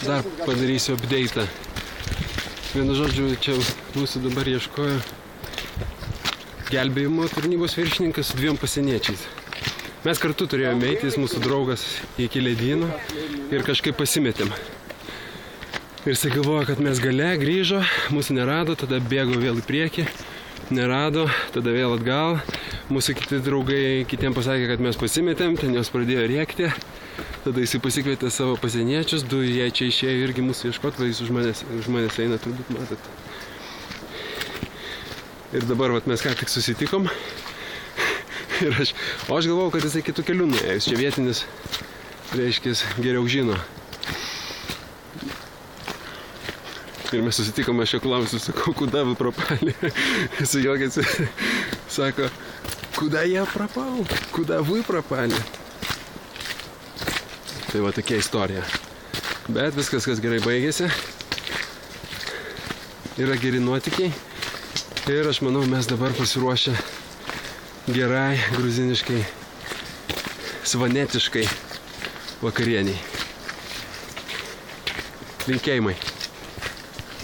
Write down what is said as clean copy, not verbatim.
dar padarysiu update'ą. Vienu žodžiu, čia mūsų dabar ieškojo gelbėjimo tarnybos viršininkas su 2 pasieniečiais. Mes kartu turėjome eiti, jis mūsų draugas iki ledyno ir kažkaip pasimetėm. Ir jisai galvojo, kad mes gale, grįžo, mūsų nerado, tada bėgo vėl į priekį, nerado, tada vėl atgal. Mūsų kiti draugai kitiem pasakė, kad mes pasimetėm, ten jos pradėjo rėkti. Tada jisai pasikvietė savo pasieniečius, 2 jie čia išėjo irgi mūsų ieškot, va jis už manęs eina, turbūt matot. Ir dabar vat, mes ką tik susitikom. Ir aš galvojau, kad jisai kitų kelių nuėjus. Čia vietinis, reiškia, geriau žino. Ir mes susitikom, aš jo klausiu, sakau, kuda вы пропали? Jisai juokiasi, sako, куда я пропал? Куда вы пропали? Tai va tokia istorija. Bet viskas, kas gerai baigėsi. Yra geri nuotykiai. Ir aš manau, mes dabar pasiruošę gerai, gruziniškai, svanetiškai vakarieniai. Linkėjimai.